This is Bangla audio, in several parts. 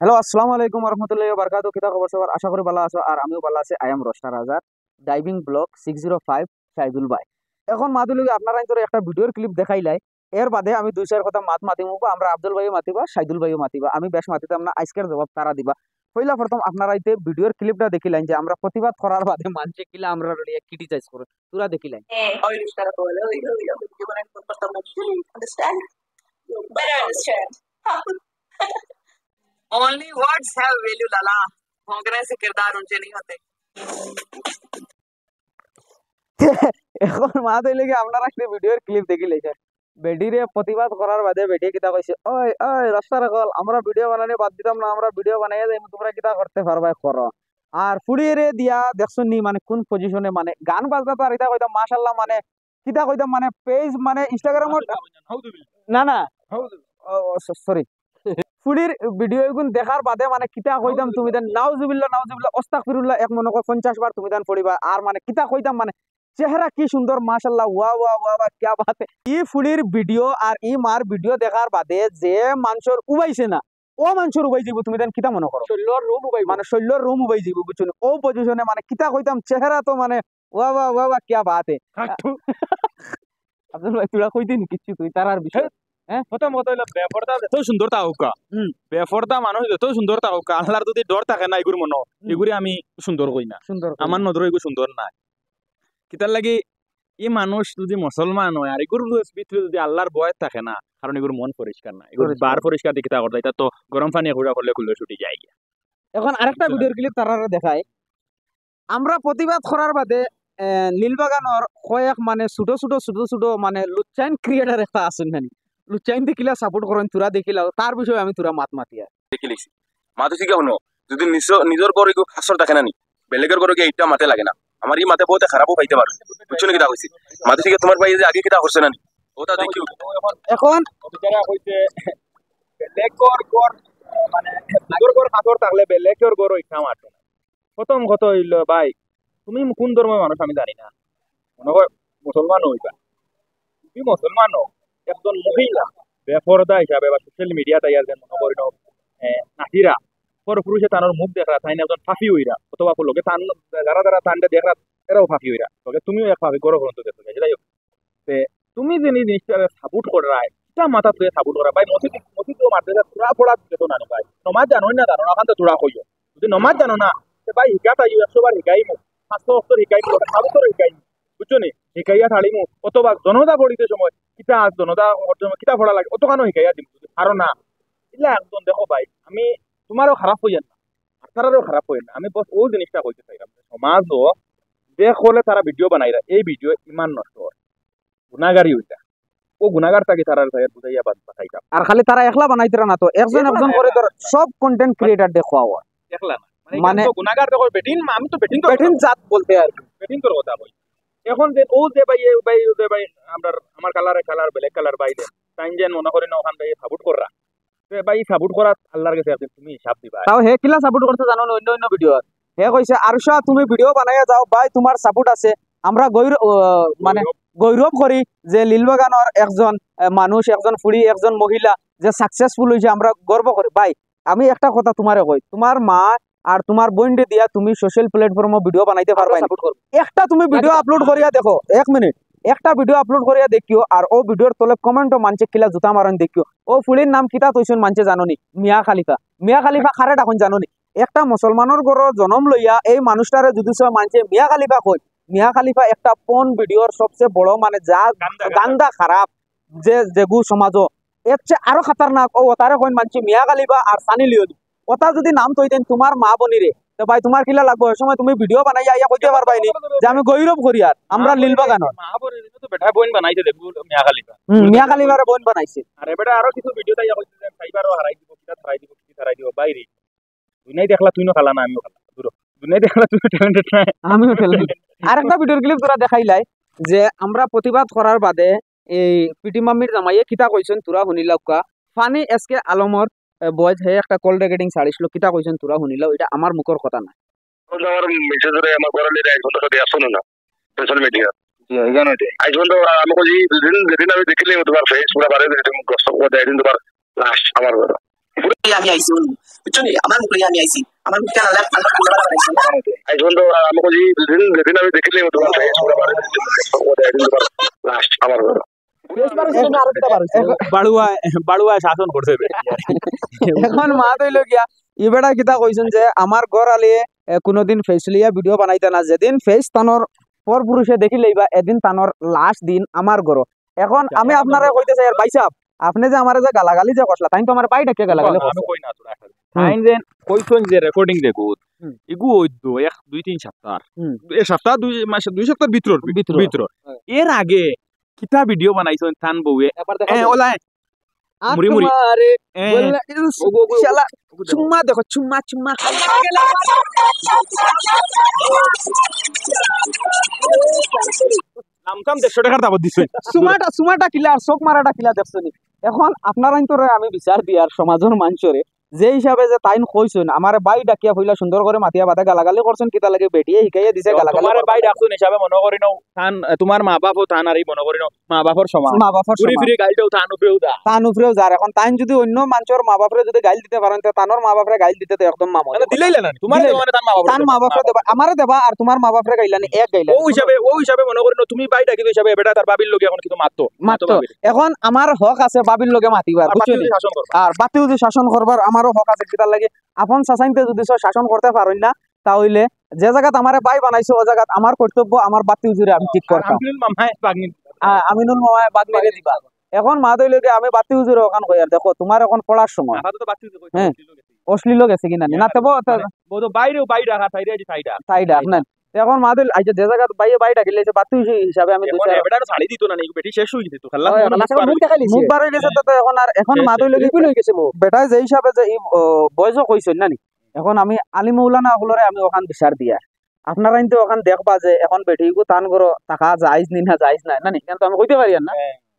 হ্যালো, আসসালামু আলাইকুম রহমতুল্লাহি ওয়া বারাকাতুহু। কিতা খবর সবার? আশা করি ভালো আছো আর আমিও ভালো আছি। I am Roshnar Azad, diving blog 605 Shahidul ভাই। এখন মাদুলিকে আপনারা তোর একটা ভিডিওর ক্লিপ দেখাইলাই। এর বাদে আমি দুই চার কথা মাতিমু বা আমরা আব্দুল ভাইও মাতিবা, শাহিদুল ভাইও মাতিবা। আমি বেশ মাতিতাম না, আজকের জবাব তারা দিবা। পয়লা প্রথম আপনারা ইতে ভিডিওর ক্লিপটা দেখিলেন যে আমরা প্রতিবাদ করার বাদে মানছে কিলা আমরা ক্রিটিসাইজ করে তোরা দেখিলেন। Only words have value, Lala. भौंकने से किरदार ऊंचे नहीं होते। এখন মাদুলিকে আপনারা একটা ভিডিওর ক্লিপ দেখিলেছেন। বেডিরে প্রতিবাদ করার বাদে বেডি কিতা কইছে, ওই ওই রাস্তা রাখল, আমরা ভিডিও বানানি বাদ দিতাম না, আমরা ভিডিও বানাইয়া যাই, তোমরা কিতা করতে পারবাই করো। আর ফুড়িয়ে দিয়া দেখছো নি মানে কোন পজিশনে মানে গান বাজনা তো আর এটা কইতাম মাশাআল্লাহ মানে কিতা কইতাম মানে পেজ মানে ইনস্টাগ্রামত না না সরি ফুড়ির ভিডিও গুন দেখার বাদে মানে কিতা কইতাম তুমি দেন নাউজুবিল্লাহ নাউজুবিল্লাহ আস্তাগফিরুল্লাহ এক মনে কর 50 বার তুমি দেন পড়িবা আর মানে কিতা কইতাম মানে চেহারা কি সুন্দর মাশাআল্লাহ ওয়া ওয়া ওয়া ওয়া কি বাত ই ফুলির ভিডিও আর ই মার ভিডিও দেখার বাদে যে মানুষের উবাইছে না ও মানুষের উবাই যাব তুমি দেন কিতা মনে করো শৈলর রুম উবাই মানে শৈলর রুম উবাই যাব বুঝছো ও পজিশনে মানে কিতা কইতাম চেহারা তো মানে ওয়া ওয়া ওয়া ওয়া কি বাত আব্দুল ভাই তুই কইতেন কিছু তুই তারার বিষয় প্রথমত হইলো বেপরদা যত সুন্দর থাকুকা বেপরদা মানুষ যত সুন্দর থাকুকা আল্লাহর যদি ডর থাকে না এগুর মনো এগুরি আমি সুন্দর কই না সুন্দর আমার নজর এগুলো সুন্দর নাই কিতার লাগি এই মানুষ যদি মুসলমান হয় আর এগুর ভিতরে যদি আল্লাহর ভয় থাকে না কারণ এগুর মন পরিষ্কার না এগুর বার পরিষ্কার দিকে তা করতে এটা তো গরম পানি ঘুরা করলে খুলে ছুটি যায়। এখন আরেকটা ভিডিওর ক্লিপ তারা দেখায় আমরা প্রতিবাদ করার বাদে নীলবাগানের কয়েক মানে ছোট ছোট ছোট ছোট মানে লুচ্চাইন ক্রিয়েটার একটা আছেন নানি লুচ্চাইন দেখিলা সাপোর্ট করেন তোরা দেখিলা তার বিষয়ে আমি তোরা মাতিয়া দেখি লিখছি মাথা শিখা শুনো যদি নিজের ঘরে কেউ খাসর থাকে না নি বেলেগের ঘরে গিয়ে এইটা মাতে লাগে না আমার এই মাতে বহুত খারাপও পাইতে পারো বুঝছো না কিটা হয়েছে মাথা শিখে তোমার ভাই যে আগে কিটা করছে না নি ওটা দেখি এখন যারা হইছে বেলেগর ঘর মানে আগর ঘর খাসর থাকলে বেলেগর ঘর ইচ্ছা মারতো না। প্রথম কথা হইলো ভাই তুমি কোন ধর্মের মানুষ আমি জানি না মনে হয় মুসলমান হইবা তুমি মুসলমান একজন মহিলা বেপরদা হিসাবে বা সোশ্যাল মিডিয়া তাই আর মনে করি নাহিরা পর পুরুষে তানোর মুখ দেখা তাই না একজন ফাঁসি হইরা অথবা লোকে তান যারা যারা তান্ডে দেখা এরাও ফাঁসি হইরা তোকে তুমিও এক ফাঁসি গরম গ্রন্থ দেখো যাই হোক তুমি যে জিনিসটা সাপোর্ট করা এটা মাথা তুই সাপোর্ট করা ভাই মসজিদ তো মারতে তোরা পড়া যেত না ভাই নমাজ জানোই না জানো না খান তো তোরা কইও যদি নমাজ জানো না ভাই শিকা তাই 100 বার শিকাই মু 500 অক্ষর শিকাই মু সাবুতর শিকাই বুঝছো নি শিকাইয়া থাড়িমু অথবা জনতা পড়িতে সময় কিতা জনতা কিতা পড়া লাগে অত কানো শিকাইয়া দিম আরো না ইলা একজন দেখো ভাই আমি তোমারও খারাপ হইয়া না আপনারও খারাপ হইয়া না আমি বস ও জিনিসটা কইতে চাইলাম সমাজও দেখলে তারা ভিডিও বানাইরা এই ভিডিও ইমান নষ্ট হয় গুনাহগারি হইতা ও গুনাহগার তাকে তারা বুঝাইয়া বাতাইতা আর খালি তারা একলা বানাইতরা না তো একজন একজন করে ধর সব কন্টেন্ট ক্রিয়েটর দেখাও দেখলা না মানে গুনাহগার দেখো বেটিন আমি তো বেটিন বেটিন জাত বলতে আর বেটিন তোর কথা বই এখন যে ও যে ভাই আমরা আমার কালার ব্ল্যাক কালার বাইরে তাই যেন মনে করি না ওখান ভাই সাপোর্ট করা ভাই সাপোর্ট করা আল্লাহর কাছে তুমি হিসাব দিবা তাও হে কিলা সাপোর্ট করতে জানো অন্য অন্য ভিডিও হে কইছে আরশা তুমি ভিডিও বানাইয়া যাও ভাই তোমার সাপোর্ট আছে আমরা মানে গৌরব করি যে লীলবাগানের একজন মানুষ একজন ফুড়ি একজন মহিলা যে সাকসেসফুল হইছে আমরা গর্ব করি ভাই আমি একটা কথা তোমারে কই তোমার মা আর তোমার বোনডে দিয়া তুমি সোশ্যাল প্ল্যাটফর্মে ভিডিও বানাইতে পারবা একটা তুমি ভিডিও আপলোড করিয়া দেখো 1 মিনিট একটা ভিডিও আপলোড করিয়া দেখিও আর ও ভিডিওর তলে কমেন্টও মানছে কিলা জুতা মারন দেখিও ও ফুলির নাম কিতা তৈছন মানছে জানোনি মিয়া খালিফা খারে ডাকুন জানোনি একটা মুসলমানের ঘর জন্ম লইয়া এই মানুষটারে যদি সব মানছে মিয়া খালিফা কই মিয়া খালিফা একটা পন ভিডিওর সবচেয়ে বড় মানে যা গান্দা খারাপ যে যেগু সমাজও এর চেয়ে আরো খাতারনাক ও তারে কইন মানছে মিয়া খালিফা আর সানি লিওনি ওটা যদি নাম তৈতেন তোমার মা বনিরে তো ভাই তোমার কিলা লাগবে ওই সময় তুমি ভিডিও বানাইয়া ইয়া কইতে পারবাইনি যে আমি গৌরব করি আর আমরা লীলবাগানের মা বোন তো বেটা বোন বানাইতে দেখো মিয়া খালিফা মিয়া খালিফারে বোন বানাইছে আরে বেটা আরো কিছু ভিডিও তাই কইছে যে ফাইবারও হারাই দিব কিটা হারাই দিব বাইরে দুনিয়ায় দেখলা তুইনো খালা না আমিও খালা দূর দুনিয়ায় দেখলা তুই ট্যালেন্টেড না আমিও ট্যালেন্টেড আরেকটা ভিডিওর ক্লিপ তোরা দেখাইলাই যে আমরা প্রতিবাদ করার বাদে এই পিটি মাম্মির জামাইয়ে কিতা কইছেন তোরা শুনিলাও ফানি এসকে আলমর বয়স হে একটা কল রেকর্ডিং ছাড়িছিল কিতা কইছেন তোরা শুনিলাও এটা আমার মুখর কথা না আমার মেসেজরে আমার ঘরে এক ঘন্টা সাথে আসুন না সোশ্যাল মিডিয়া আজ পর্যন্ত আমি কই যেদিন আমি দেখিলে তোমার ফেস পুরো বারে তুমি কষ্ট করে দেয় তোমার লাস্ট আমার ঘর আমি আইছি বুঝছো নি আমার মুখ আমি আইছি আমার মুখ কেন এখন তো আমাকে যেদিন আমি দেখিলে তোমার লাস্ট আমার বাড়ুয়া শাসন করছে এখন মা তৈল গিয়া ইবেটা কিতা কইছেন যে আমার ঘর আলিয়ে কোনোদিন ফেস লিয়া ভিডিও বানাইতে না, যেদিন ফেস তানোর পর পুরুষে দেখি লইবা এদিন তানোর লাস্ট দিন আমার ঘর। এখন আমি আপনারা কইতে চাই আর ভাই সাহেব আপনি যে আমারে যে গালাগালি যে করছলা তাই তো আমার বাইটা কে গালাগালি আমি কই না তোরা টাইম যে কইছন যে রেকর্ডিং দেখুত ইগু হইতো 1-2-3 সপ্তাহ এই সপ্তাহ 2 মাস 2 সপ্তাহ ভিতর এর আগে কিতা ভিডিও বানাইছন থান বউয়ে ওলা মুড়ি মুড়ি আরে শালা চুম্মা দেখো চুম্মা চুম্মা নামতাম 150 টাকার দাবত দিছেন সুমাটা কিলা আর চোখ মারাটা কিলা দেখছনি। এখন আপনারা তোরে আমি বিচার দিয়ার সমাজের মানুষরে যে হিসাবে যে তাইন কইছেন আমার বাই ডাকিয়া হইলা সুন্দর করে মাতিয়া বাদা গালাগালি করছেন কিতা লাগে বেটিয়ে শিখাইয়া দিছে গালাগালি তোমার বাই ডাকছুন হিসাবে মনে করি নাও থান তোমার মা বাপও থান আর মনে করি নাও মা বাপর সমান মা বাপর ঘুরি ফিরে গাইটাও থান উপরেও দা তান উপরেও যার। এখন তাইন যদি অন্য মানুষের মা বাপরে যদি গাইল দিতে পারেন তো তানোর মা বাপরে গাইল দিতে তো একদম মামুলি দিলেই না তোমার মানে তান মা বাপরে দেবা আমারে দেবা আর তোমার মা বাপরে গাইলানি এক গাইলা ও হিসাবে মনে করি নাও তুমি বাই ডাকি হিসাবে বেটা তার বাবির লোকে এখন কিন্তু মারতো মাত্র এখন আমার হক আছে বাবির লগে মাতিবার বুঝছো নি? শাসন করো আর বাতিও যদি শাসন করবার আমারও হক আছে কিতার লাগে আপন চাচাইতে যদি শাসন করতে পারেন না তাহলে যে জায়গাত আমারে বাই বানাইছো ও জায়গাত আমার কর্তব্য আমার বাতি উজুরে আমি ঠিক করতাম। আমিনুল মামায় বাগনি আমিনুল মামায় বাগ মেরে দিবা। এখন মা দইলকে আমি বাতি উজুরে ওখান কই আর দেখো তোমার এখন পড়ার সময় আপাতত বাতি হ্যাঁ। অশ্লীল গেছে কিনা না তেব বড় বাইরেও বাই রাখা সাইডে আছে সাইডা সাইডা না এখন মা দইল আইছে যে জায়গাত বাইয়ে বাইটা গেলেছে বাতি হিসাবে আমি এখন এবারে ছাড়ি দিত না বেটি শেষ হই দিত খেলা মুখ বার হয়ে গেছে তো এখন আর এখন মা দইলকে কি হয়ে গেছে বেটা যে হিসাবে যে বয়স কইছেন না নি এখন আমি আলী মৌলানা ওগুলোরে আমি ওখান বিচার দিয়া আপনারা কিন্তু ওখান দেখবা যে এখন বেটিগু তান করো টাকা যাইজ নি না যাইজ নাই না নি কিন্তু আমি কইতে পারি না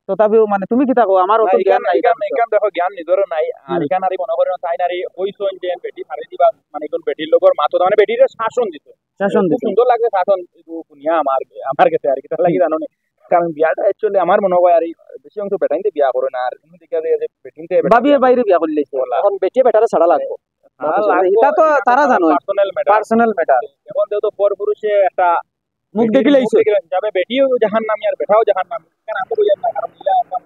তথাপিও মানে তুমি কি থাকো আমার অত জ্ঞান নাই এখান দেখো জ্ঞান নিজেরও নাই আর এখান আর মনে করেন তাই নারী কইছন যে বেটি ছাড়ি দিবা মানে কোন বেটির লগর মাতো মানে বেটির শাসন দিত শাসন দিত সুন্দর লাগে শাসন শুনিয়া আমার কাছে আর কি তার লাগি জানো না কারণ বিয়াটা অ্যাকচুয়ালি আমার মনে হয় আর বেশি অংশ বেটাইতে বিয়া করে না আর তুমি দেখা যায় যে বেটিনতে বাবিয়ে বাইরে বিয়া করলে এখন বেটিয়ে বেটারে ছাড়া লাগবে এটা তো তারা জানো পার্সোনাল ম্যাটার। এখন তো পর পুরুষে একটা মুখ দেখিলেইছো যাবে বেটিও জাহান্নামী আর বেটাও জাহান্নামী কেন আমি কইয়া না কারণ ইলা একটা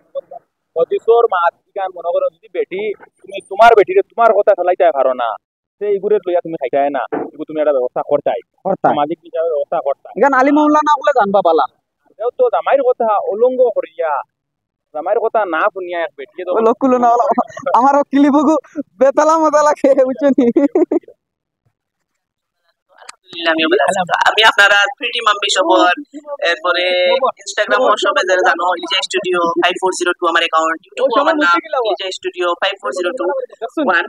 অতিসর মাতৃকান মনে করো যদি বেটি তুমি তোমার বেটিরে তোমার কথা ফেলাইতে পারো না সেই ইগুরে লইয়া তুমি খাইতাই না এগু তুমি একটা ব্যবস্থা করতাই সামাজিক বিচারের ব্যবস্থা করতাই গান আলী মৌলানা বলে জানবা পালা তো জামাইর কথা উলঙ্গ করিয়া জামাইর কথা না শুনিয়া এক বেটিয়ে তো লোকগুলো না আমারও কিলিবগু বেতালা মতালা খেয়ে বুঝছনি। আমি আপনারা প্রিটি মাম্মি সবর এরপরে ইনস্টাগ্রাম ও সবে যারা জানো লিজা স্টুডিও 5402 আমার অ্যাকাউন্ট ইউটিউব আমার নাম লিজা স্টুডিও 54021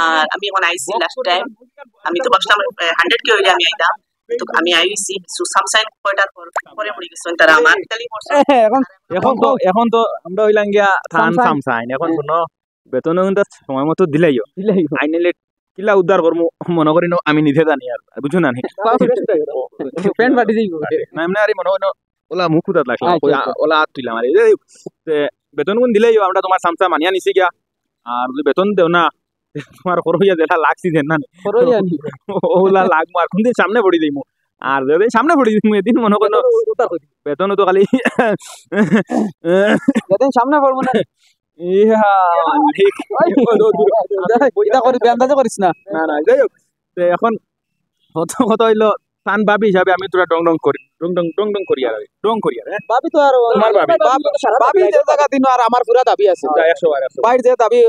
আর আমি এখন আইসি লাস্ট টাইম আমি তো ভাবছিলাম 100 কে হইলে আমি আইতাম তো আমি আইসি সু সামসাইন কয়টার পরে মরে গেছেন তারা আমার খালি এখন তো আমরা হইলাম গিয়া থান সামসাইন এখন শুনো বেতন কিন্তু সময় মতো দিলাইও আইনেলে কিলা উদ্ধার করমু মনে করি আমি নিজে জানি আর বুঝছো না পেন ফাটি যাইবো না এমনি আর মনে হয় ওলা মুখ উদাত লাগলা ওলা হাত তুইলাম আর বেতন কোন দিলেই আমরা তোমার সামসা মানিয়া নিছি গিয়া আর যদি বেতন দেও না তোমার করইয়া যেটা লাগছি দেন না ওলা লাগবো আর কোনদিন সামনে পড়ি দিমু আর যদি সামনে পড়ি দিমু এদিন মনে করো বেতন তো খালি যেদিন সামনে পড়বো না ইহা ঠিক এটা করি বেন্দাজে করিস না না না যাই হোক এখন কত হইলো তান বাবি হিসাবে আমি তোরা ডং ডং করি ডং করি আর ডং করি আর বাবি তো আর তোমার বাবি বাবি যে জায়গা দিন আর আমার পুরা দাবি আছে 100 আর 100 বাইর যে দাবি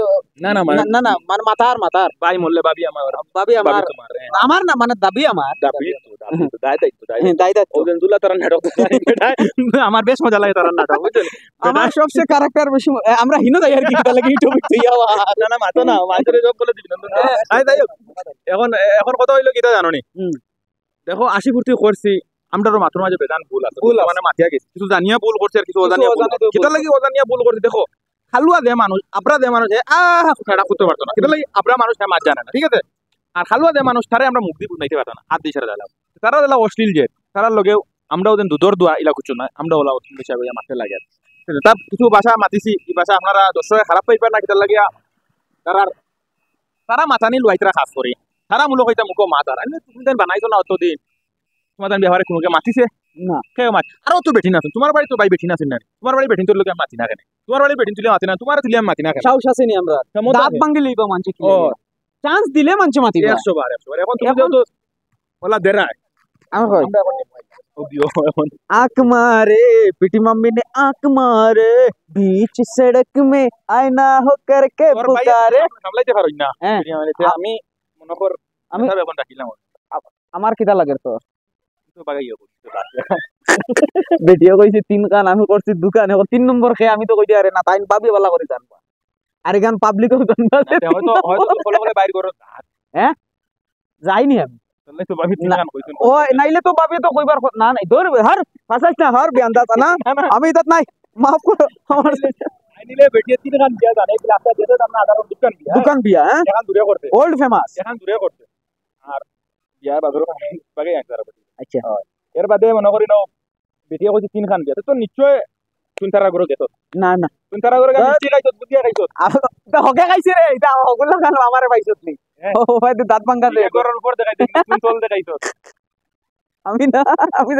না না না না মানে মাথার ভাই মরলে বাবি আমার বাবি আমার তোমার আমার না মানে দাবি আমার দাবি তো দায় দাই দাই ওজন দুলা তারা নাটক আমার বেশ মজা লাগে তারা নাটক বুঝছেন আমার সবচেয়ে ক্যারেক্টার বেশি আমরা হিনো যাই আর কি এটা লাগে ইউটিউবে তুইয়া না না মাতো না মাইতরে জব বলে দিবি তাই এখন কত হইলো কিটা জানো নি দেখো 80 ফুর্তি করছি আমরারও মাত্র মাঝে বেদান ভুল আছে মানে মাথিয়া গেছে কিছু জানিয়া ভুল করছে আর কিছু অজানিয়া কিটা লাগি অজানিয়া ভুল করছে দেখো খালুয়া দে মানুষ আপরা দে মানুষ খাড়া করতে পারতো না কিটা লাগি আপরা মানুষ মাছ জানে না ঠিক আছে আর খালুয়া দে মানুষ তারে আমরা মুখ দিয়ে বুঝাইতে পারতো না হাত দিয়ে সারা দিলাম তারা দিলা অশ্লীল যে তারার লগেও আমরা ওদের দুধর দোয়া ইলা কিছু নয় আমরা ওলা অশ্লীল হিসাবে মারতে লাগে তার কিছু ভাষা মাতিছি এই ভাষা আপনারা দর্শকে খারাপ পাইবার না কিটা লাগিয়া তারা মাথা নি লুয়াইতরা খাস করে তারা মূলক হইতা মুখো মাত আর তুমি দেন বানাইছো না অতদিন তোমার দেন ব্যবহারে কোনোকে মাতিছে না কেউ মাত আরো তো বেঠিন আছেন তোমার বাড়ি তো ভাই বেঠিন আছেন না তোমার বাড়ি বেঠিন তোর লোকে মাতি না কেন তোমার বাড়ি বেঠিন তুলে মাতি না তোমার তুলে আমি মাতি না কেন সাহস আছে নি আমরা ক্ষমতা দাঁত আছে। ভাঙ্গি লইবা মানছে কি ও চান্স দিলে মানছে মাতি 100 বার এখন তুমি যাও তো ওলা দেরায় আমি কই আমরা এখন ও দিও এখন आंख मारे पिटी मम्मी ने आंख मारे बीच सड़क में आईना हो करके তোর ভাই पुकारे সামলাইতে পারই না হ্যাঁ। আমি মনে কর আমি- আমি এখন রাখিলাম আমার কিটা লাগে তো তো বাগাইও বেটিও কইছে তিন কান আমি করছি দোকান এখন 3 নম্বর খেয়ে আমি তো কইছি আরে না তাই পাবি বালা করে জানবা আর গান পাবলিক হয়তো হয়তো বলে বলে বাইর করো যাইনি আমি তাহলে তো ভাবি তিন না। গান কইছেন ও নাইলে তো পাবি তো কইবার না নাই ধর হার ফাসাইছ না হার বেয়ান্দা না আমি ইদাত নাই মাফ করো আমার আইনিলে বেটিয়ে তিন গান দিয়া জানে গ্লাসটা দিতে আমরা আধার দোকান দিয়া দোকান বিয়া হ্যাঁ এখন দূরে করতে ওল্ড ফেমাস এখন দূরে করতে আর বিয়া বাজারও বাগে একবার আচ্ছা এর বাদে মনে করি নাও বেটিয়ে কইছে তিন খান দিয়া তো নিশ্চয় তুনতারা গরো গেত না না তুনতারা গরো গান মিষ্টি খাইছত বুঝিয়া খাইছত হকে খাইছে রে এটা হগুলা গান আমারে পাইছত নি ও ভাই তো দাঁত ভাঙ্গা দে গরর উপর দেখাইছত তুন তল দেখাইছত আমি না আমি